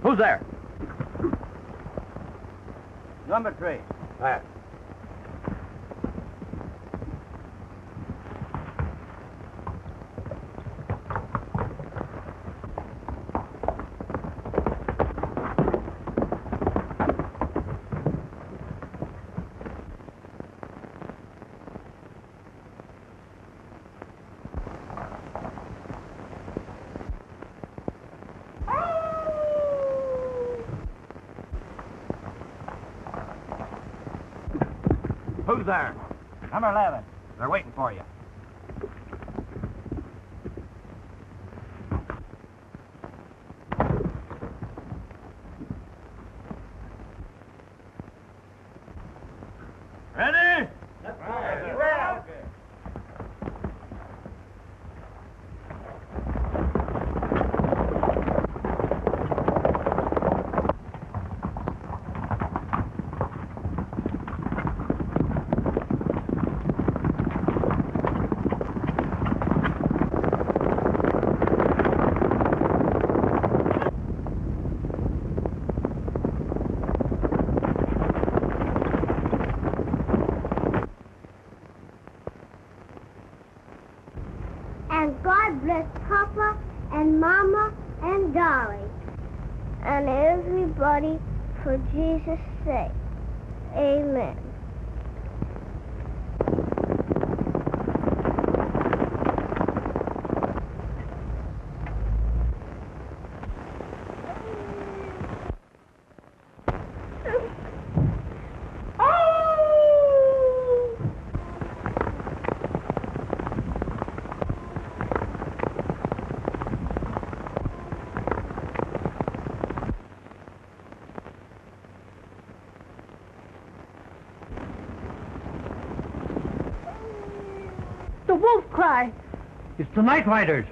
Who's there? Number 3. There. Who's there? Number 11. They're waiting for you. Ready? Right. And God bless Papa and Mama and Dolly and everybody for Jesus' sake. Amen. The wolf cry. It's the night riders.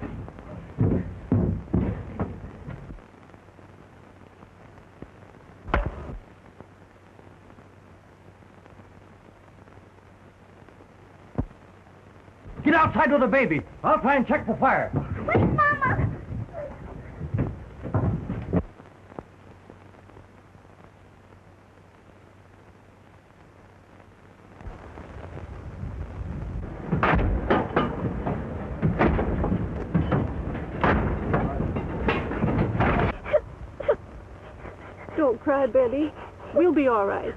Get outside with the baby. I'll try and check the fire. Wait, Mama. Don't cry, Betty. We'll be all right.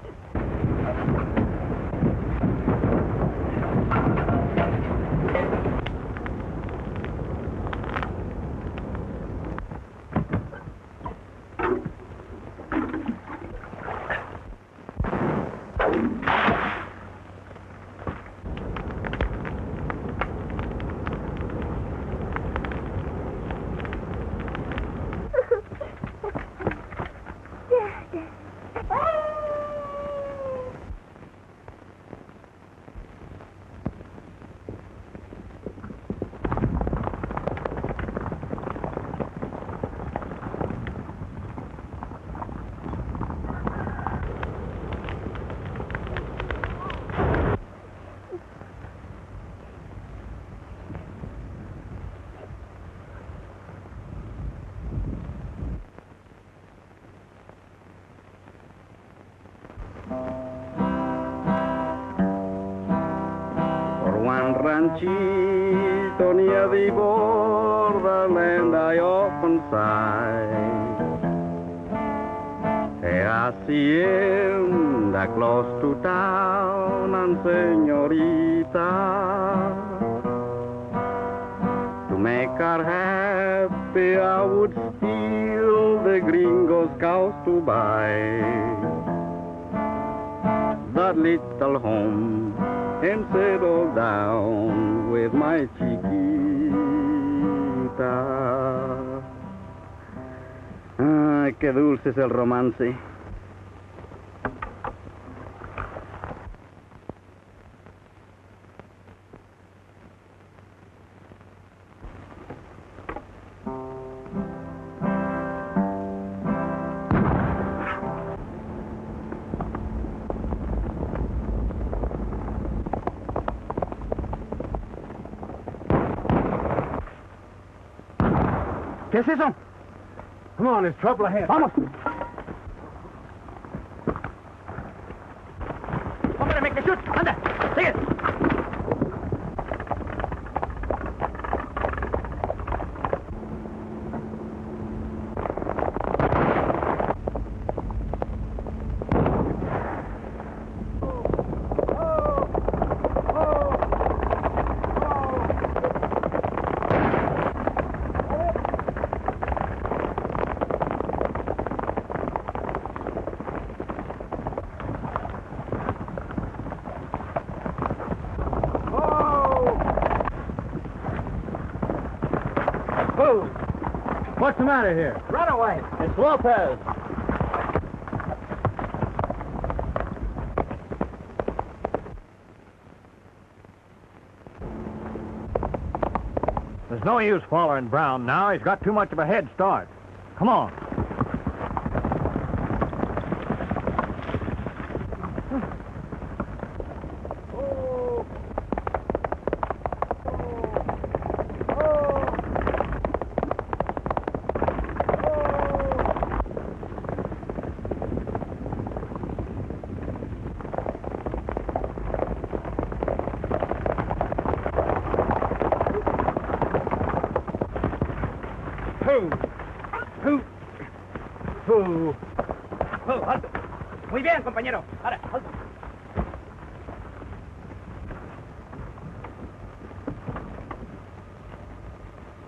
Ranchito near the borderland, I often sigh. A hacienda close to town, and señorita, to make her happy, I would steal the gringo's cows to buy that little home and settle down with my chiquita. Ay, qué dulce es el romance. ¿Qué es eso? Come on, there's trouble ahead. Vamos. Hombre, make the shoot. Anda, sigue. What's the matter here? Run away. It's Lopez. There's no use following Brown now. He's got too much of a head start. Come on. Alto. Muy bien, compañero. Ahora, alto.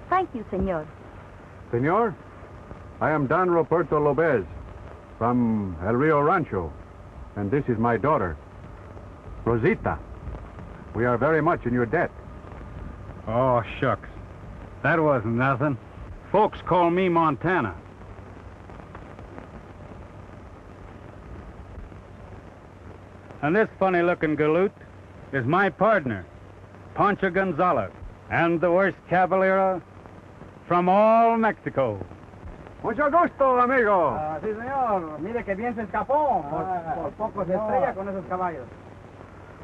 Thank you, senor. Senor, I am Don Roberto Lopez from El Rio Rancho, and this is my daughter, Rosita. We are very much in your debt. Oh, shucks. That wasn't nothing. Folks call me Montana. And this funny-looking galoot is my partner, Pancho Gonzalez, and the worst caballeros from all Mexico. Mucho gusto, amigo. Sí, señor. Mire que bien se escapó. Por poco se estrella con esos caballos.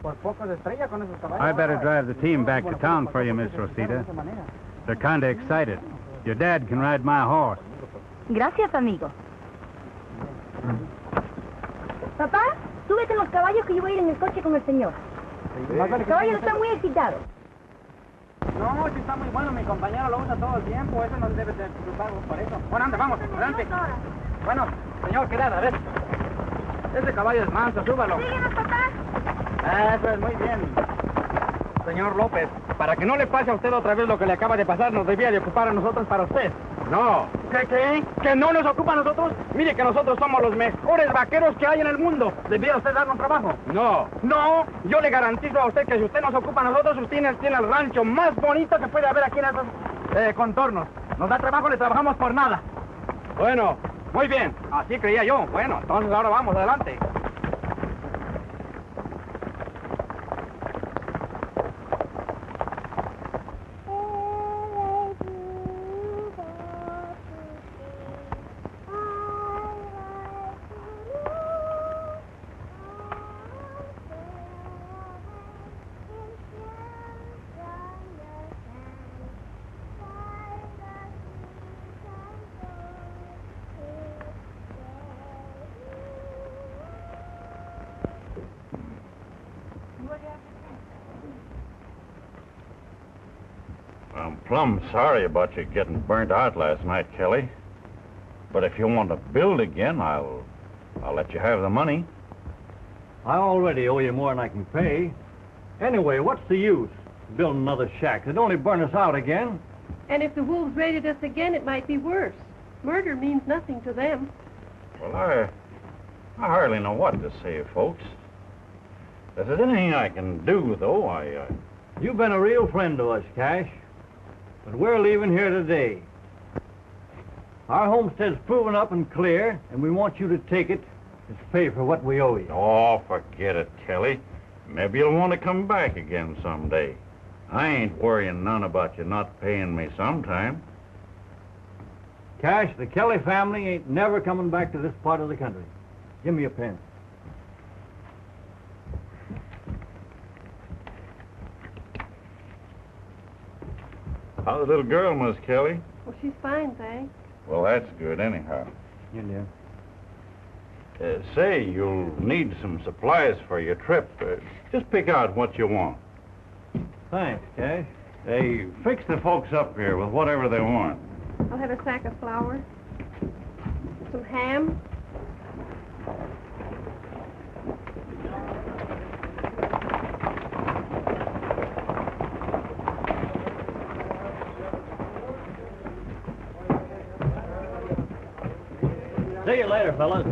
Por poco se estrella con esos caballos. I better drive the team back to town for you, Miss Rosita. They're kind of excited. Your dad can ride my horse. Gracias, amigo. Papá, súbete en los caballos que yo voy a ir en el coche con el señor. Los caballos están muy excitados. No, sí está muy bueno, mi compañero lo usa todo el tiempo, eso no debe de preocuparnos por eso. Bueno, anda, vamos, adelante. Bueno, señor, ¿qué nada? A ver. Ese caballo es manso, súbalo. Síguenos, papá. Eso es muy bien. Señor López, para que no le pase a usted otra vez lo que le acaba de pasar, nos debía de ocupar a nosotros para usted. No. ¿Qué? ¿Que no nos ocupa a nosotros? Mire que nosotros somos los mejores vaqueros que hay en el mundo. ¿Debía usted darnos trabajo? No. No, yo le garantizo a usted que si usted nos ocupa a nosotros, usted tiene el rancho más bonito que puede haber aquí en esos contornos. Nos da trabajo, le trabajamos por nada. Bueno. Muy bien, así creía yo. Bueno, entonces ahora vamos, adelante. I'm plumb sorry about you getting burnt out last night, Kelly. But if you want to build again, I'll let you have the money. I already owe you more than I can pay. Anyway, what's the use? Building another shack. It'd only burn us out again. And if the wolves raided us again, it might be worse. Murder means nothing to them. Well, I hardly know what to say, folks. If there's anything I can do, though, You've been a real friend to us, Cash. But we're leaving here today. Our homestead's proven up and clear, and we want you to take it as pay for what we owe you. Oh, forget it, Kelly. Maybe you'll want to come back again someday. I ain't worrying none about you not paying me sometime. Cash, the Kelly family ain't never coming back to this part of the country. Give me a pen. How's the little girl, Miss Kelly? Well, she's fine, thanks. Well, that's good anyhow. You do. Say, you'll need some supplies for your trip. Just pick out what you want. Thanks, Cash. Hey, fix the folks up here with whatever they want. I'll have a sack of flour, some ham. See you later, fellas.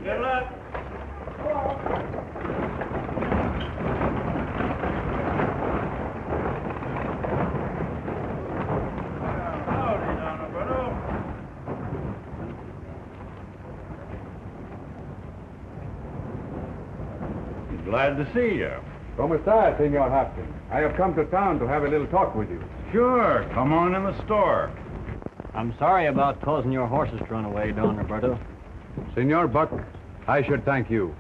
Good luck. Glad to see you. ¿Cómo está, Senor Hopkins? I have come to town to have a little talk with you. Sure, come on in the store. I'm sorry about causing your horses to run away, Don Roberto. Senor Buck, I should thank you.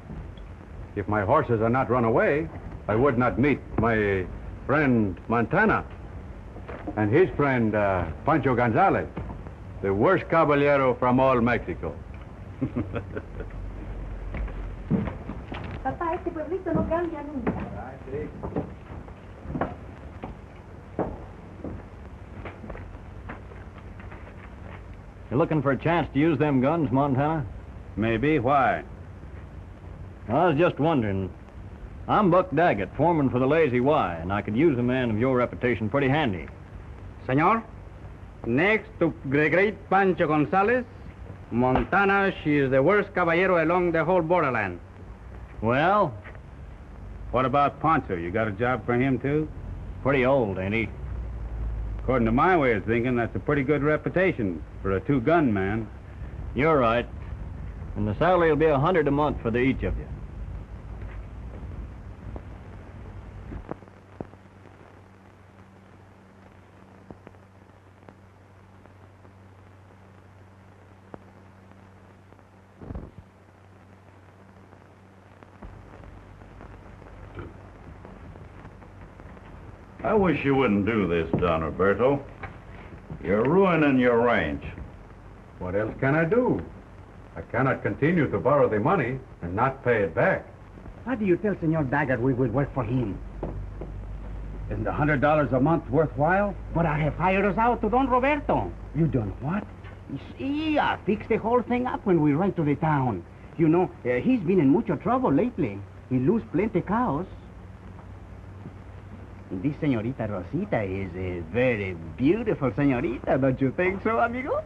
If my horses are not run away, I would not meet my friend Montana and his friend Pancho Gonzalez, the worst caballero from all Mexico. Papá, este pueblito no cambia nunca. You looking for a chance to use them guns, Montana? Maybe. Why? I was just wondering. I'm Buck Daggett, foreman for the Lazy Y, and I could use a man of your reputation pretty handy. Senor, next to the great Pancho Gonzalez, Montana, she is the worst caballero along the whole borderland. Well, What about Pancho? You got a job for him, too? pretty old, ain't he? According to my way of thinking, that's a pretty good reputation for a two-gun man. You're right. And the salary will be $100 a month for each of you. I wish you wouldn't do this, Don Roberto. You're ruining your ranch. What else can I do? I cannot continue to borrow the money and not pay it back. How do you tell Senor Daggett we will work for him? Isn't $100 a month worthwhile? But I have hired us out to Don Roberto. You done what? You see, I fixed the whole thing up when we ride to the town. You know, he's been in mucho trouble lately. He lose plenty cows. This señorita Rosita is a very beautiful señorita, don't you think so, amigo?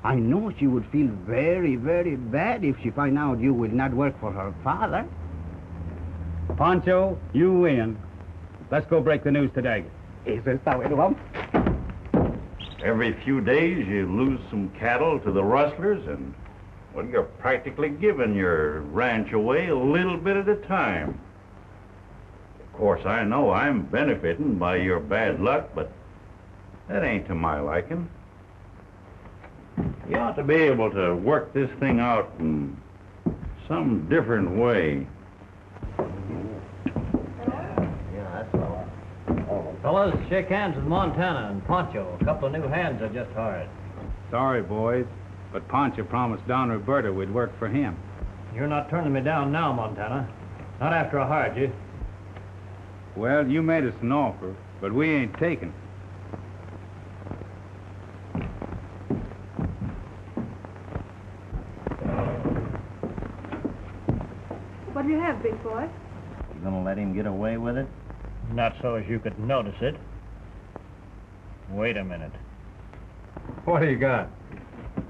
I know she would feel very, very bad if she find out you will not work for her father. Pancho, you win. Let's go break the news to Daggett. Eso está bueno, vamos. Every few days you lose some cattle to the rustlers, and, well, you're practically giving your ranch away a little bit at a time. Of course, I know I'm benefiting by your bad luck, but that ain't to my liking. You ought to be able to work this thing out in some different way. Fellas, shake hands with Montana and Pancho. A couple of new hands I just hired. Sorry, boys, but Pancho promised Don Roberto we'd work for him. You're not turning me down now, Montana. Not after I hired you. Well, you made us an offer, but we ain't taking it. What do you have, big boy? You gonna let him get away with it? Not so as you could notice it. Wait a minute. What do you got?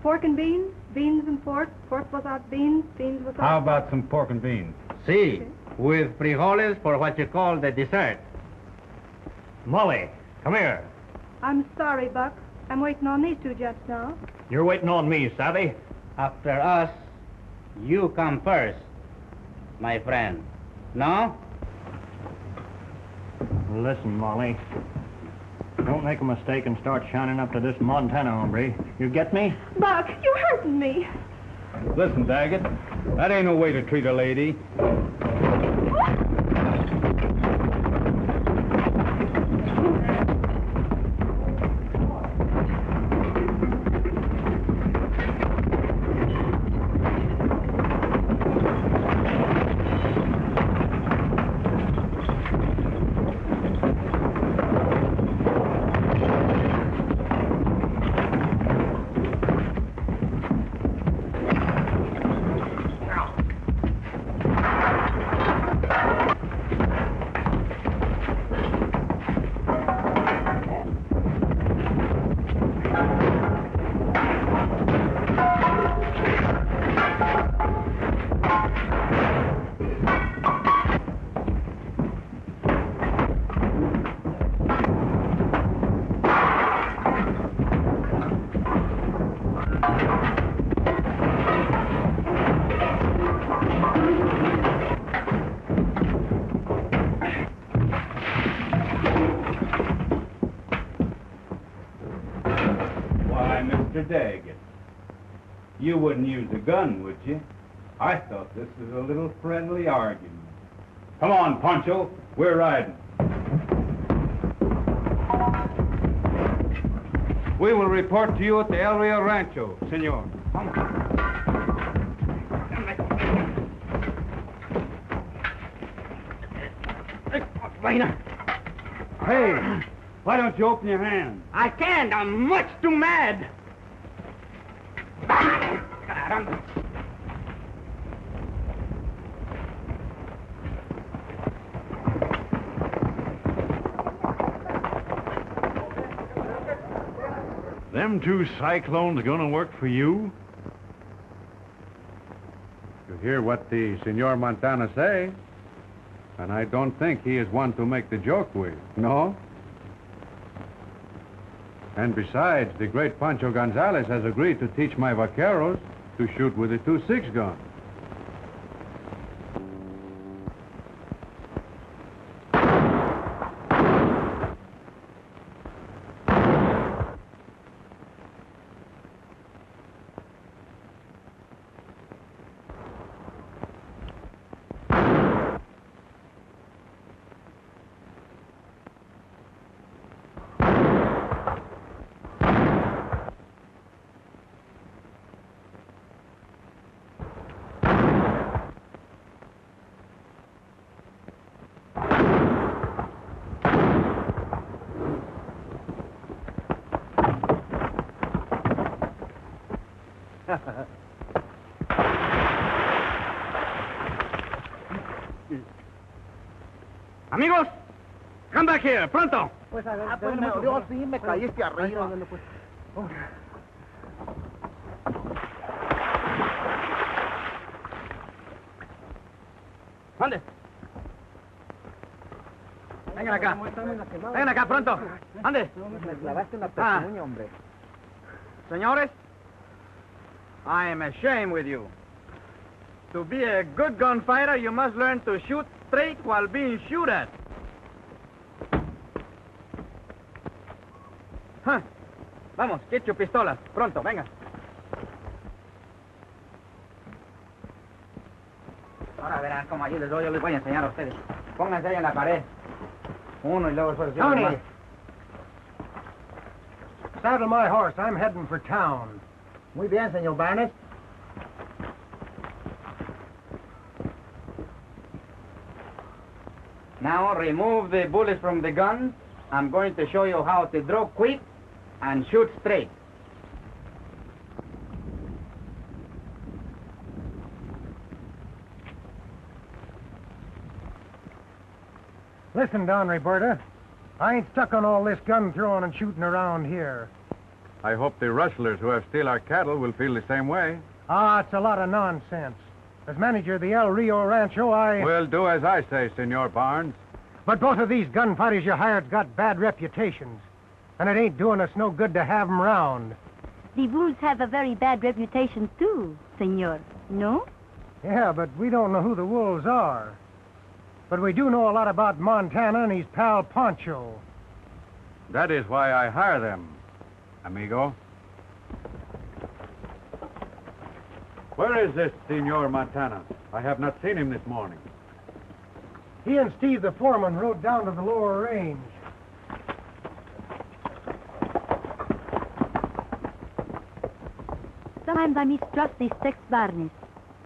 Pork and beans, beans and pork, pork without beans, beans without... How about some pork and beans? Si, with frijoles for what you call the dessert. Molly, come here. I'm sorry, Buck. I'm waiting on these two gents now. You're waiting on me, savvy? After us, you come first, my friend. No? Listen, Molly. Don't make a mistake and start shining up to this Montana hombre. You get me? Buck, you're hurting me. Listen, Daggett, that ain't no way to treat a lady. Mr. Daggett, you wouldn't use a gun, would you? I thought this was a little friendly argument. Come on, Pancho, we're riding. We will report to you at the El Rio Rancho, senor. Hey, why don't you open your hand? I can't. I'm much too mad. Them two cyclones gonna work for you? You hear what the Senor Montana say, and I don't think he is one to make the joke with, no? And besides, the great Pancho Gonzalez has agreed to teach my vaqueros to shoot with a 2.6 gun. Amigos, come back here, pronto. Pues a ver, pues Dios, sí, me caíste arriba. ¿Dónde? Vengan acá. Vengan acá, pronto. ¿Dónde? Me clavaste una pezuña, hombre. Señores, I am ashamed with you. To be a good gunfighter, you must learn to shoot straight while being shot at. Huh. Vamos, get your pistolas. Pronto, venga. Ahora verán cómo allí les doy, yo les voy a enseñar a ustedes. Pónganse ahí en la pared. Uno y luego después... Tony! Saddle my horse. I'm heading for town. Muy bien, señor Barnes. Now remove the bullets from the gun. I'm going to show you how to draw quick and shoot straight. Listen, Don Roberta. I ain't stuck on all this gun throwing and shooting around here. I hope the rustlers who have steal our cattle will feel the same way. Ah, it's a lot of nonsense. As manager of the El Rio Rancho, Well, do as I say, Senor Barnes. But both of these gunfighters you hired's got bad reputations. And it ain't doing us no good to have 'em round. The wolves have a very bad reputation, too, senor. No? Yeah, but we don't know who the wolves are. But we do know a lot about Montana and his pal Pancho. That is why I hire them, amigo. Where is this Senor Montana? I have not seen him this morning. He and Steve, the foreman, rode down to the lower range. Sometimes I mistrust these sex barnes,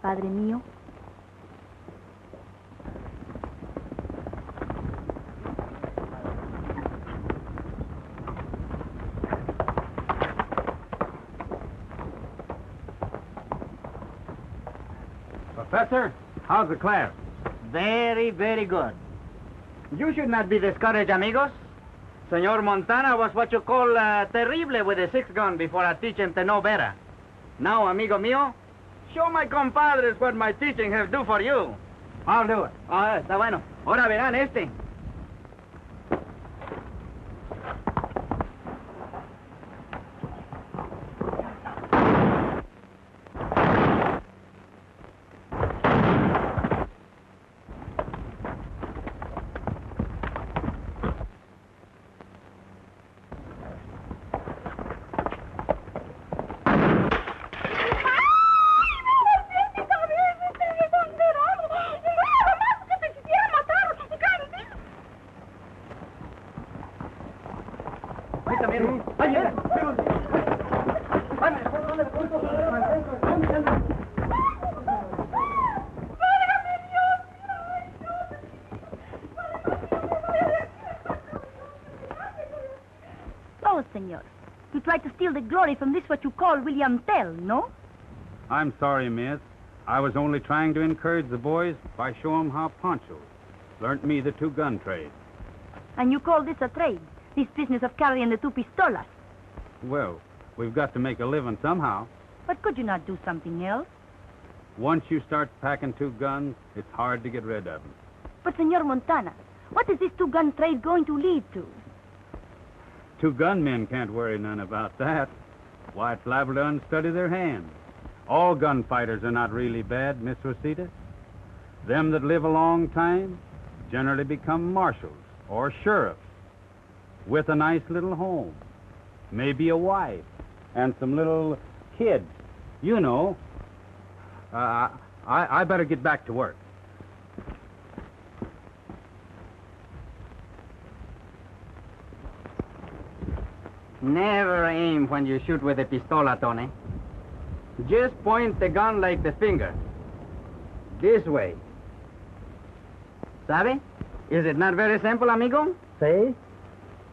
Padre mío. Professor, how's the class? Very, very good. You should not be discouraged, amigos. Senor Montana was what you call terrible with a 6-gun before I teach him to know better. Now, amigo mío, show my compadres what my teaching has do for you. I'll do it. Está bueno. Ahora verán este. Oh, senor. You tried to steal the glory from this what you call William Tell, no? I'm sorry, miss. I was only trying to encourage the boys by showing them how Pancho learnt me the 2-gun trade. And you call this a trade? This business of carrying the 2 pistolas? Well, we've got to make a living somehow. But could you not do something else? Once you start packing 2 guns, it's hard to get rid of them. But, Senor Montana, what is this 2-gun trade going to lead to? 2 gunmen can't worry none about that. Why, it's liable to unsteady their hands. All gunfighters are not really bad, Miss Rosita. Them that live a long time generally become marshals or sheriffs with a nice little home, maybe a wife, and some little kids. You know. I better get back to work. Never aim when you shoot with a pistola, Tony. Just point the gun like the finger. This way. ¿Sabe? Is it not very simple, amigo? See?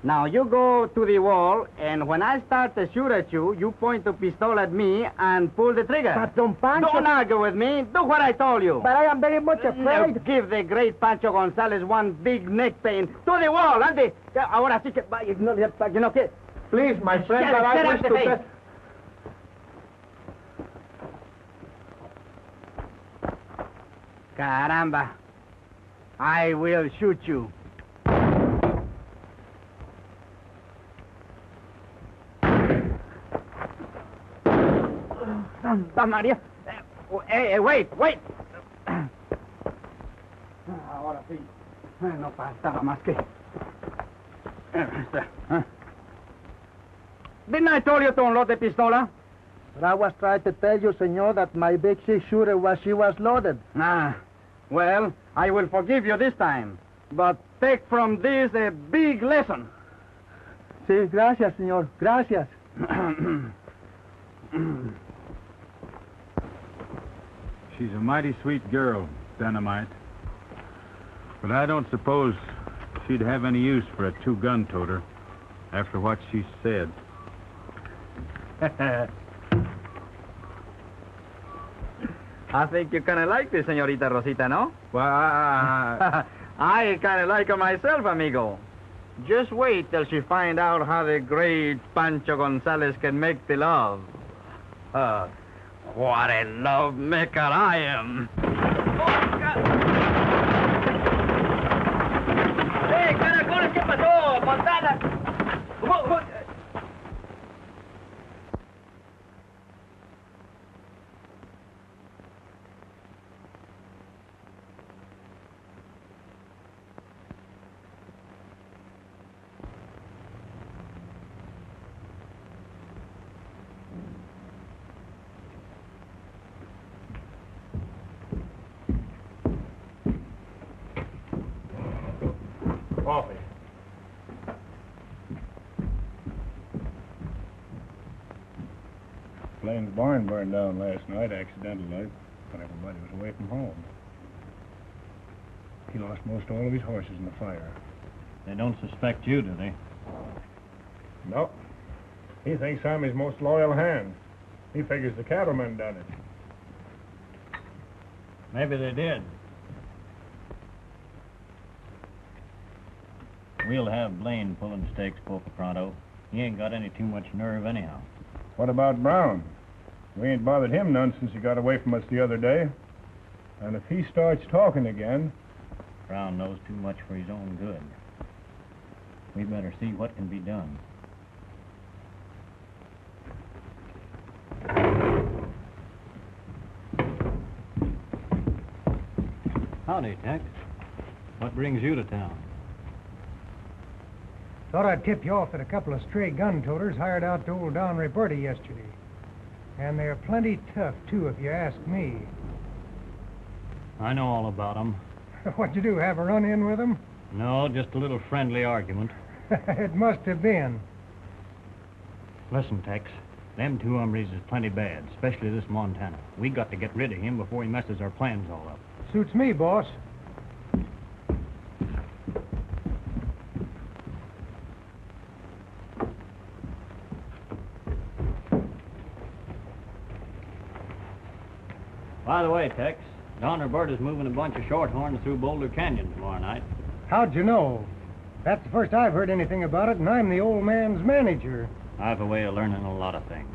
Now you go to the wall, and when I start to shoot at you, you point the pistol at me and pull the trigger. But Don Pancho... Don't argue with me. Do what I told you. But I am very much afraid. Now give the great Pancho Gonzalez one big neck pain. To the wall, Andy. Ahora sí que... You know que... Please, my friend, but I wish to... face. Caramba. I will shoot you. Santa María. Hey, wait. Ahora sí. No faltaba más que... Didn't I tell you to unload the pistola? But I was trying to tell you, senor, that my big 6-shooter she was loaded. Well, I will forgive you this time. But take from this a big lesson. Sí, gracias, senor. Gracias. She's a mighty sweet girl, Dynamite. But I don't suppose she'd have any use for a 2-gun toter after what she said. I think you kind of like this, Señorita Rosita, no? Well, I kind of like her myself, amigo. Just wait till she find out how the great Pancho Gonzalez can make the love. What a love maker I am. Hey, caracoles, ¿qué pasó? Montana. Lane's barn burned down last night, accidental like, when everybody was away from home. He lost most all of his horses in the fire. They don't suspect you, do they? No. He thinks I'm his most loyal hand. He figures the cattlemen done it. Maybe they did. We'll have Blaine pulling stakes, Poca Pronto. He ain't got any too much nerve anyhow. What about Brown? We ain't bothered him none since he got away from us the other day. And if he starts talking again... Brown knows too much for his own good. We better see what can be done. Howdy, Tex. What brings you to town? Thought I'd tip you off that a couple of stray gun toters hired out to old Don Roberta yesterday. And they're plenty tough, too, if you ask me. I know all about them. What'd you do, have a run-in with them? No, just a little friendly argument. It must have been. Listen, Tex, them two hombres is plenty bad, especially this Montana. We got to get rid of him before he messes our plans all up. Suits me, boss. By the way, Tex, Don Roberta's moving a bunch of shorthorns through Boulder Canyon tomorrow night. How'd you know? That's the first I've heard anything about it, and I'm the old man's manager. I've a way of learning a lot of things.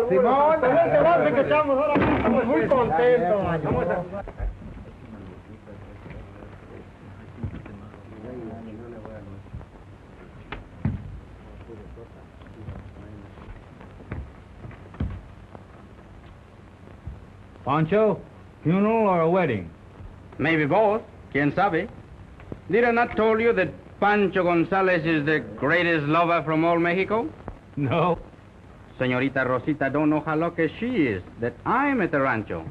Simón, que estamos ahora estamos muy contentos. Pancho, funeral or a wedding? Maybe both. ¿Quién sabe? Did I not told you that Pancho Gonzalez is the greatest lover from all Mexico? No. Señorita Rosita don't know how lucky she is that I'm at the rancho.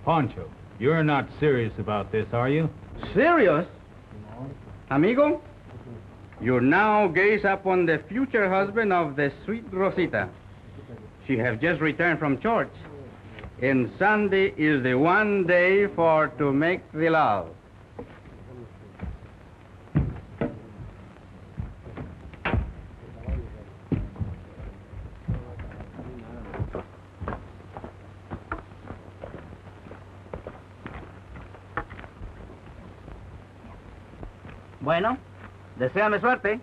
Pancho, you're not serious about this, are you? Serious? Amigo, you now gaze upon the future husband of the sweet Rosita. She have just returned from church, and Sunday is the one day for to make the love. Bueno, deséame suerte.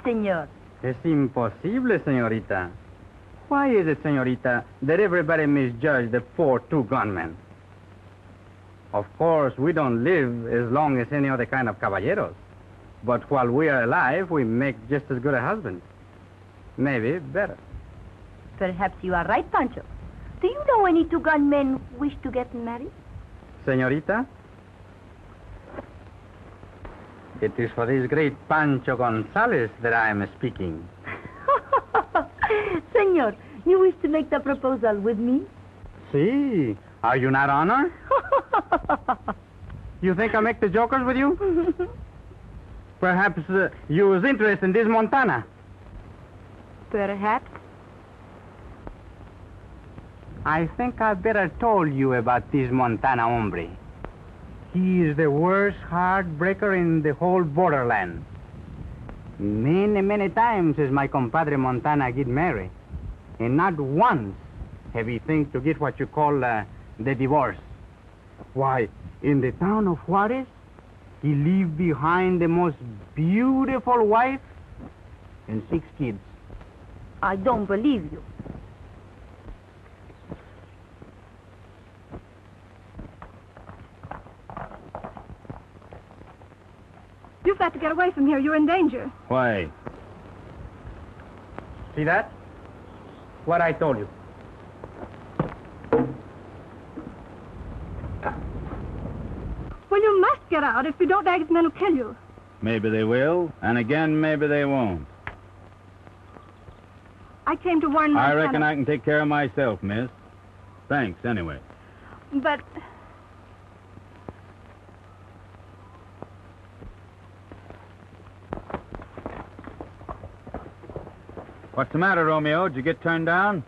Senor. Es imposible, señorita. Why is it, señorita, that everybody misjudged the poor two gunmen? Of course, we don't live as long as any other kind of caballeros. But while we are alive, we make just as good a husband. Maybe better. Perhaps you are right, Pancho. Do you know any two-gun men who wish to get married? Señorita? It is for this great Pancho Gonzalez that I am speaking. Senor, you wish to make the proposal with me? See, are you not honored? You think I make the jokers with you? Perhaps you was interested in this Montana. Perhaps. I think I better told you about this Montana hombre. He is the worst heartbreaker in the whole borderland. Many, many times has my compadre Montana get married, and not once have he think to get what you call the divorce. Why, in the town of Juarez, he leave behind the most beautiful wife and 6 kids. I don't believe you. You've got to get away from here. You're in danger. Why? See that? What I told you. Well, you must get out. If you don't, Ag's men will kill you. Maybe they will, and again, maybe they won't. I came to warn I Montana. reckon I can take care of myself, miss. Thanks, anyway. But What's the matter, Romeo? Did you get turned down?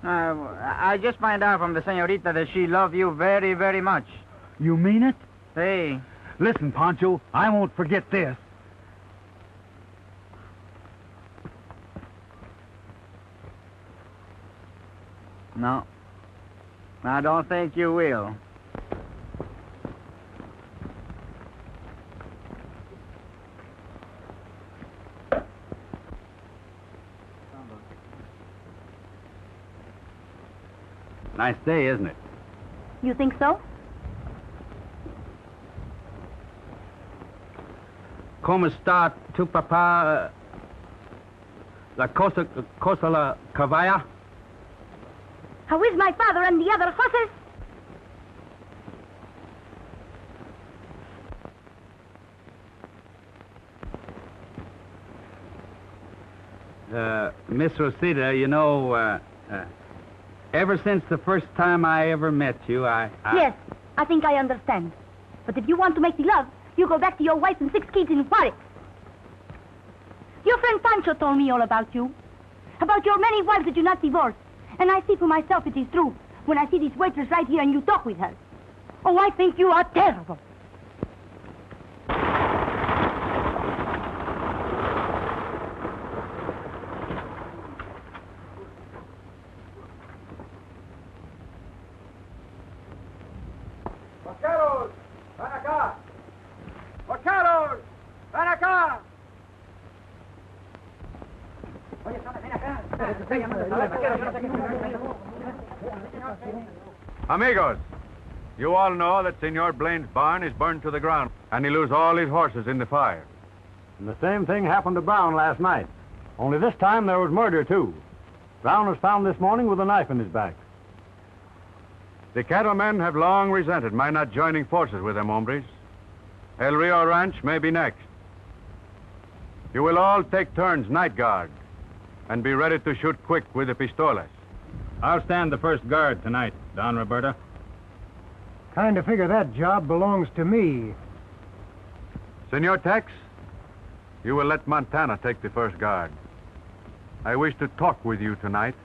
I just find out from the señorita that she loves you very, very much. You mean it? Hey. Listen, Pancho, I won't forget this. No. I don't think you will. Nice day, isn't it? You think so? ¿Cómo está tu papá? La cosa la caballa? How is my father and the other horses? Miss Rosita, you know, ever since the first time I ever met you, Yes, I think I understand. But if you want to make the love, you go back to your wife and 6 kids in Juarez. Your friend Pancho told me all about you. About your many wives that you not divorced. And I see for myself it is true when I see this waitress right here and you talk with her. Oh, I think you are terrible. ¡Vaqueros! ¡Ven acá! ¡Vaqueros! ¡Ven acá! Oye, ven acá. Amigos, you all know that Senor Blaine's barn is burned to the ground, and he lose all his horses in the fire. And the same thing happened to Brown last night. Only this time there was murder, too. Brown was found this morning with a knife in his back. The cattlemen have long resented my not joining forces with them hombres. El Rio Ranch may be next. You will all take turns night guard and be ready to shoot quick with the pistolas. I'll stand the first guard tonight, Don Roberta. Kind of figure that job belongs to me. Senor Tex, you will let Montana take the first guard. I wish to talk with you tonight.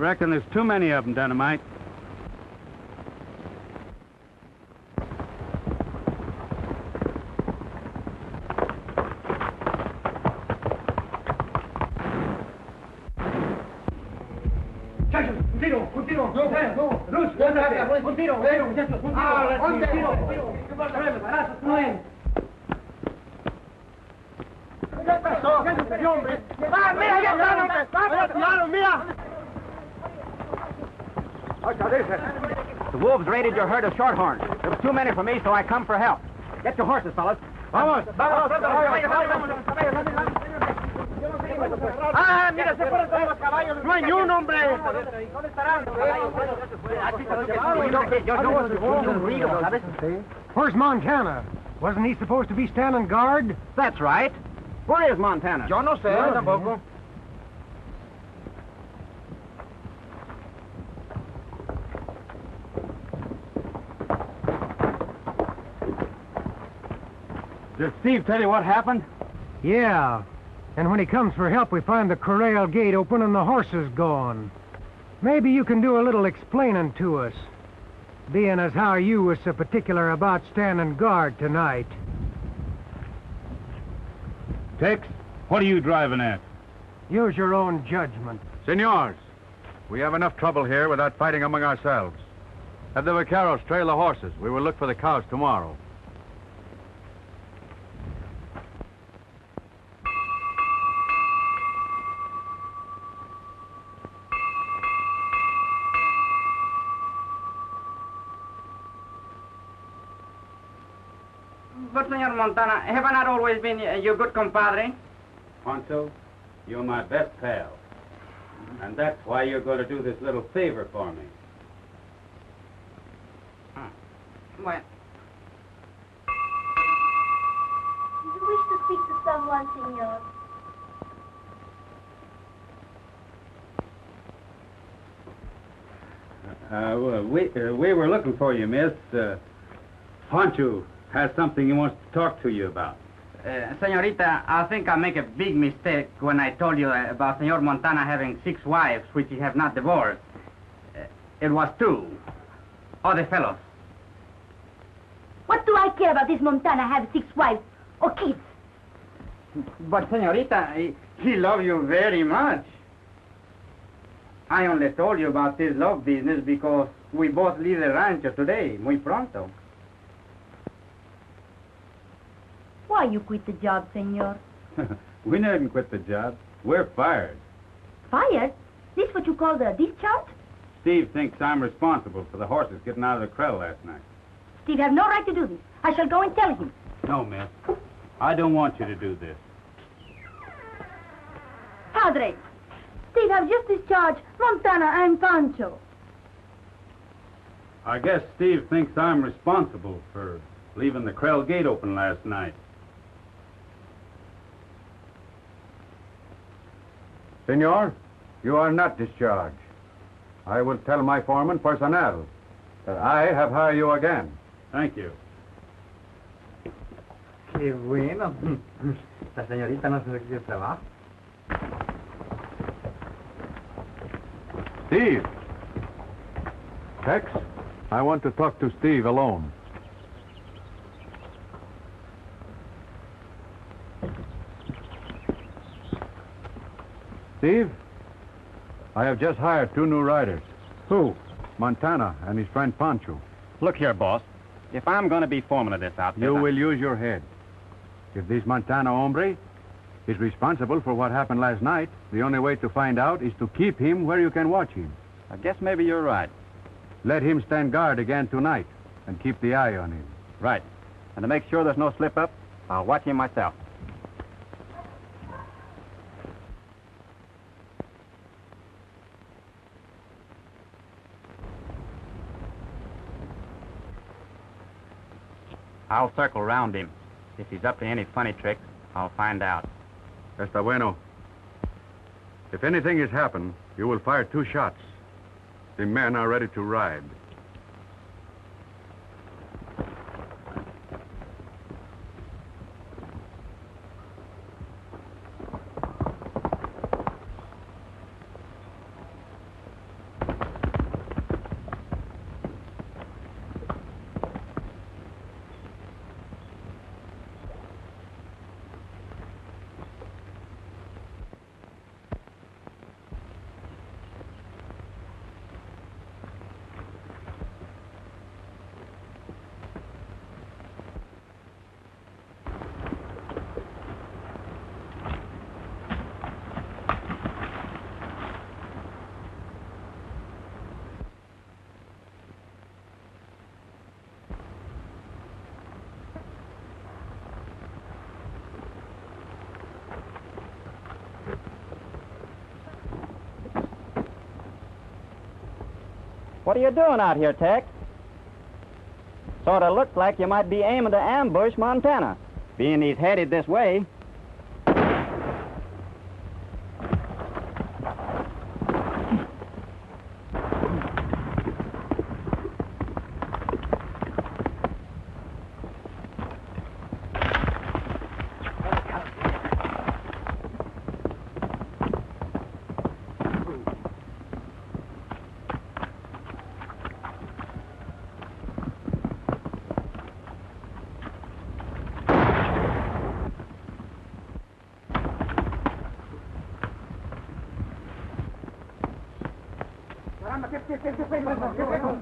reckon there's too many of them, Dynamite. The wolves raided your herd of shorthorns. There was too many for me, so I come for help. Get your horses, fellas. Vamos. Ah, mira, se fueron todos los caballos. No hay ni un hombre. ¿Dónde estarán? Where's Montana? Wasn't he supposed to be standing guard? That's right. Where is Montana? Yo no sé. No, tampoco. Did Steve tell you what happened? Yeah. And when he comes for help, we find the corral gate open and the horses gone. Maybe you can do a little explaining to us, being as how you was so particular about standing guard tonight. Tex, what are you driving at? Use your own judgment. Senors, we have enough trouble here without fighting among ourselves. Have the vaqueros trail the horses. We will look for the cows tomorrow. But, Senor Montana, have I not always been your good compadre? Poncho, you're my best pal. And that's why you're going to do this little favor for me. Well. Do you wish to speak to someone, Senor? We were looking for you, miss. Poncho has something he wants to talk to you about. Senorita, I think I make a big mistake when I told you about Senor Montana having 6 wives, which he have not divorced. It was 2. Other fellows. What do I care about this Montana have 6 wives or kids? But, Senorita, he loves you very much. I only told you about this love business because we both leave the rancho today, muy pronto. Why you quit the job, senor? We didn't quit the job. We're fired. Fired? This what you call the discharge? Steve thinks I'm responsible for the horses getting out of the corral last night. Steve have no right to do this. I shall go and tell him. No, miss. I don't want you to do this. Padre, Steve have just discharged Montana and Pancho. I guess Steve thinks I'm responsible for leaving the corral gate open last night. Senor, you are not discharged. I will tell my foreman personnel that I have hired you again. Thank you. Qué bueno. La señorita no se quiere trabajo. Steve. Tex, I want to talk to Steve alone. Steve, I have just hired 2 new riders. Who? Montana and his friend Pancho. Look here, boss. If I'm going to be foreman of this outfit... You will use your head. If this Montana hombre is responsible for what happened last night, the only way to find out is to keep him where you can watch him. I guess maybe you're right. Let him stand guard again tonight and keep the eye on him. Right. And to make sure there's no slip-up, I'll watch him myself. I'll circle around him. If he's up to any funny tricks, I'll find out. Está bueno. If anything has happened, you will fire 2 shots. The men are ready to ride. What are you doing out here, Tex? Sort of looked like you might be aiming to ambush Montana, being he's headed this way.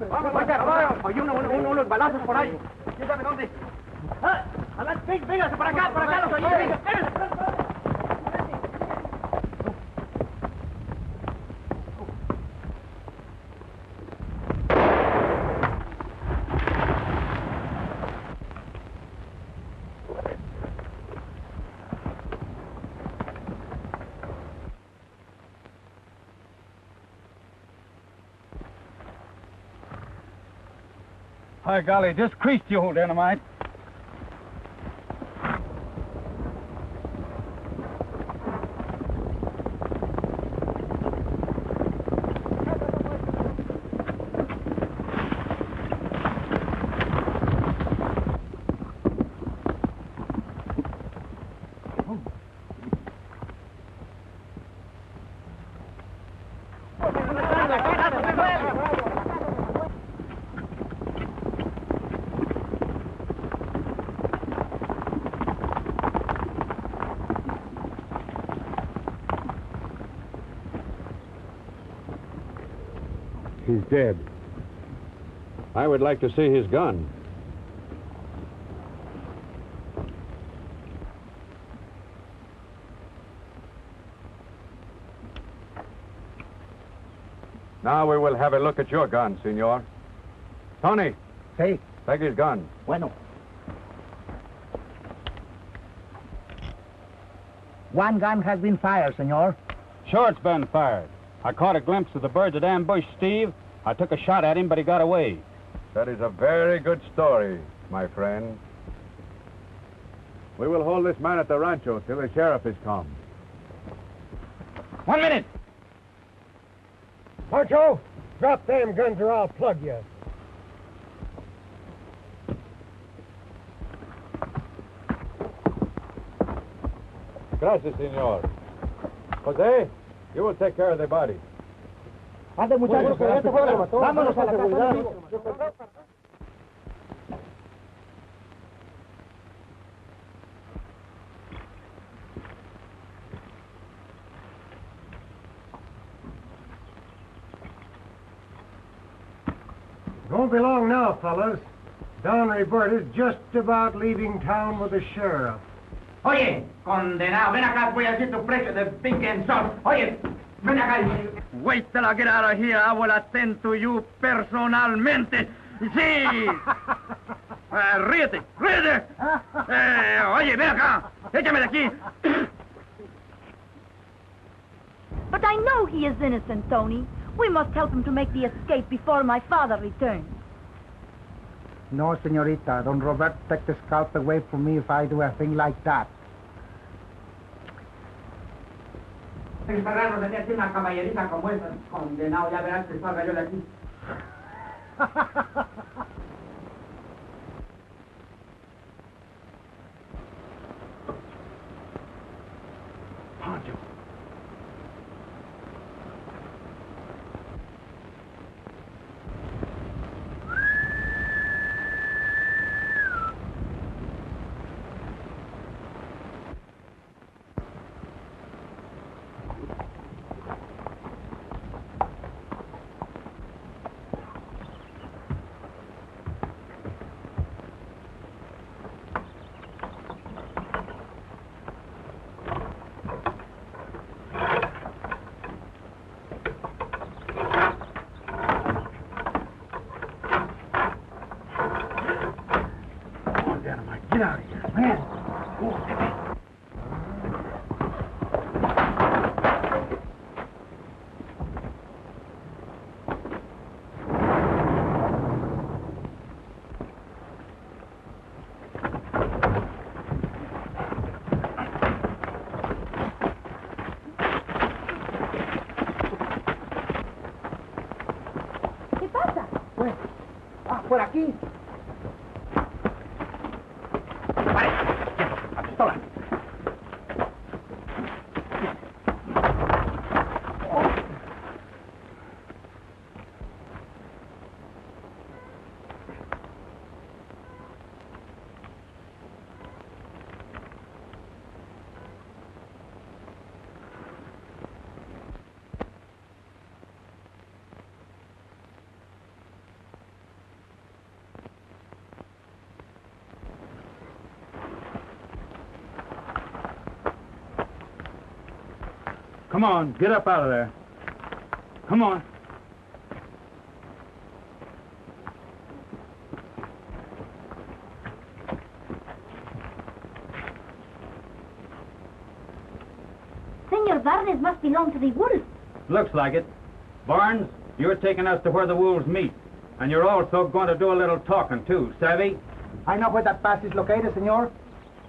Vamos, oye unos balazos por ahí. ¿Quién sabe dónde? Véngase para acá, los oí. By golly, just creased you, old dynamite. He's dead. I would like to see his gun. Now we will have a look at your gun, senor. Tony. Sí. Take his gun. Bueno. One gun has been fired, senor. Sure, it's been fired. I caught a glimpse of the bird that ambushed Steve. I took a shot at him, but he got away. That is a very good story, my friend. We will hold this man at the rancho till the sheriff is come. 1 minute. Pancho, drop them guns or I'll plug you. Gracias, senor. Jose, you will take care of the body. Ande, muchachos, vámonos a la seguridad. Won't be long now, fellas. Don Roberta's just about leaving town with the sheriff. Oye, condenado, ven acá, voy a decir tu precio de pink and salt. Oye, ven acá. Wait till I get out of here. I will attend to you personalmente. Sí. Ríete. Oye, ven acá. Échame de aquí. But I know he is innocent, Tony. We must help him to make the escape before my father returns. No, señorita. Don Robert take the scalp away from me if I do a thing like that. Está raro tener aquí una caballerita como esa. Condenado, ya verás que salga yo de aquí. Pancho. Get out of here, man. aquí. Vale, quieto, la pistola. Come on, get up out of there. Come on. Senor Barnes must belong to the wolves. Looks like it. Barnes, you're taking us to where the wolves meet. And you're also going to do a little talking, too, savvy? I know where that pass is located, senor.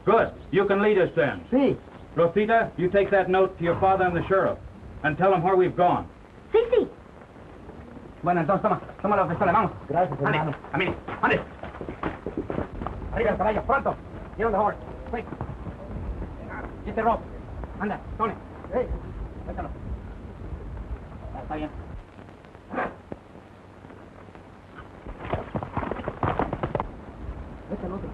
Good. You can lead us then. Sí. Rosita, you take that note to your father and the sheriff. And tell them where we've gone. Sí, sí. Bueno, entonces toma la pistola, vamos. Gracias, hermano. Camine, ande. Arriba el caballo, pronto. Get on the horse, quick. Get the rope. Anda, Tony. Hey. Suéltalo. Está bien. Vete al otro.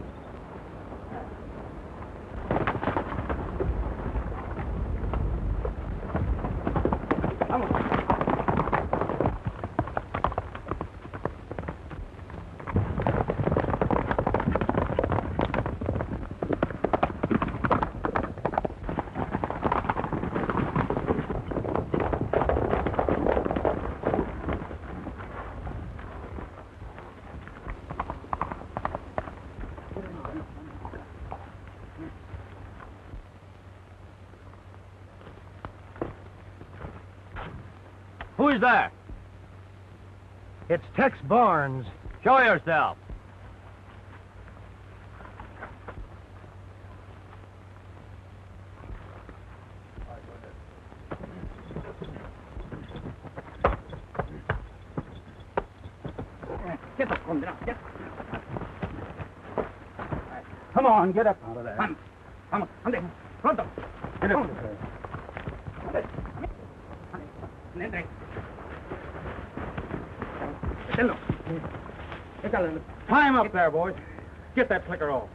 Vamos. Who's there? It's Tex Barnes. Show yourself. Quieto, condenado, quieto. Come on, get up out of there. Vamos, vamos, ande, pronto. Get up. Ande, entre. Deténlo. Déjalo. Climb up there, boys. Get that clicker off.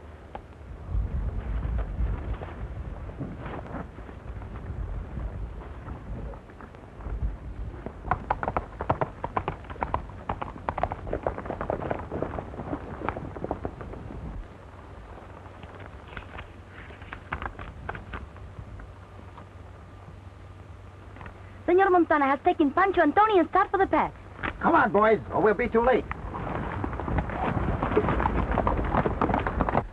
Senor Montana has taken Pancho and Tony and start for the pass. Come on, boys, or we'll be too late.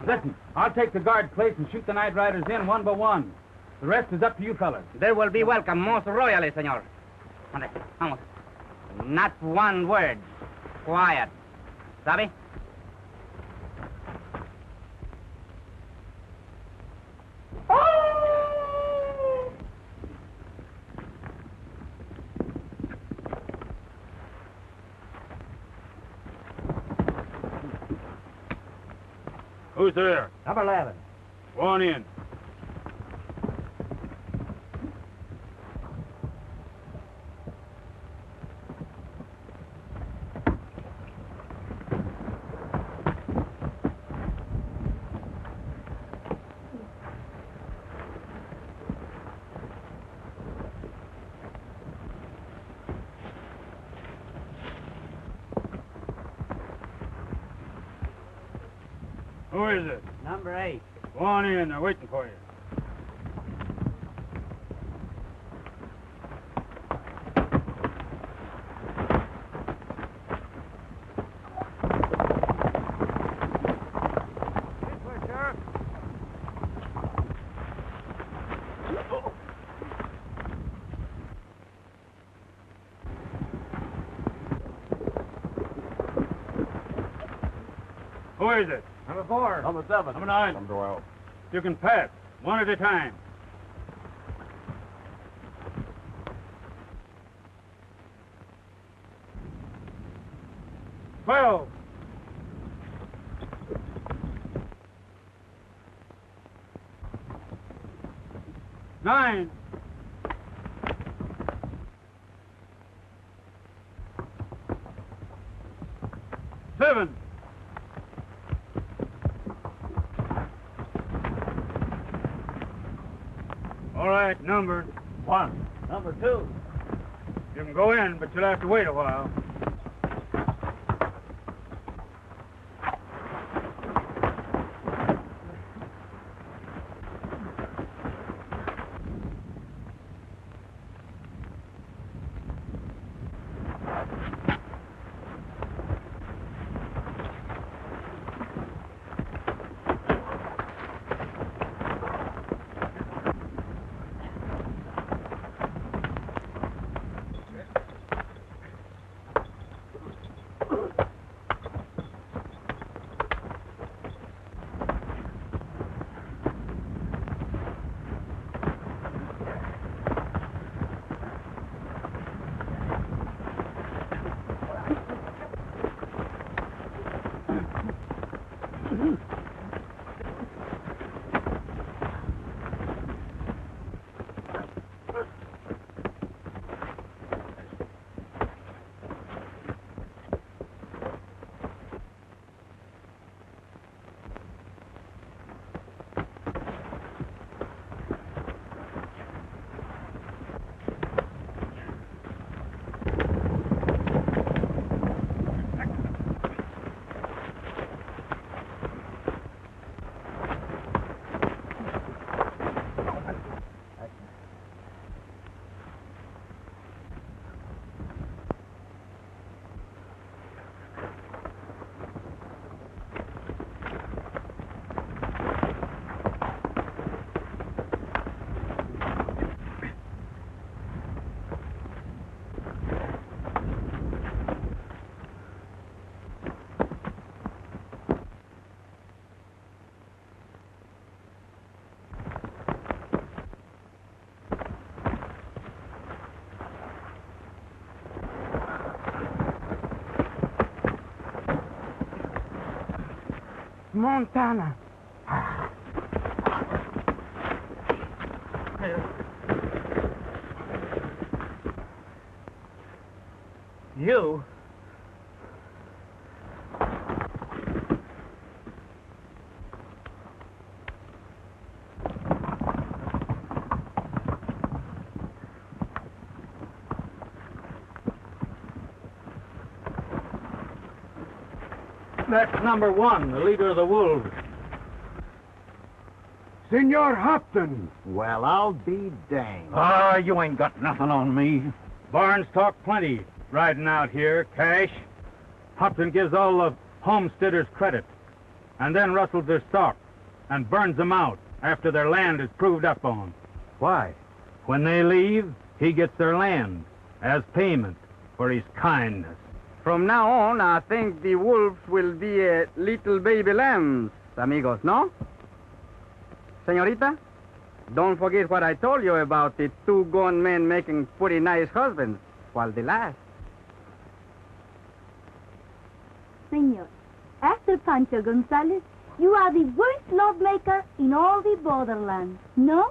Listen, I'll take the guard place and shoot the night riders in one by one. The rest is up to you fellas. They will be welcome most royally, senor. Ande, vamos. Not one word. Quiet. ¿Sabe? Who's there? Number 11. Go on in. Who is it? Number 8. Go on in, they're waiting for you. Who is it? Number 4. Number 7. Number 9. Number 12. You can pass, one at a time. 12. 9. Seven. All right, numbered. 1. Number 2. You can go in, but you'll have to wait a while. Montana. You? That's number 1, the leader of the wolves. Senor Hopton. Well, I'll be danged. Ah, you ain't got nothing on me. Barnes talk plenty riding out here, Cash. Hopton gives all the homesteaders credit, and then rustles their stock and burns them out after their land is proved up on. Why? When they leave, he gets their land as payment for his kindness. From now on, I think the wolves will be little baby lambs, amigos, no? Señorita, don't forget what I told you about the 2 gone men making pretty nice husbands while they last. Senor, after Pancho Gonzalez, you are the worst lovemaker in all the borderlands, no?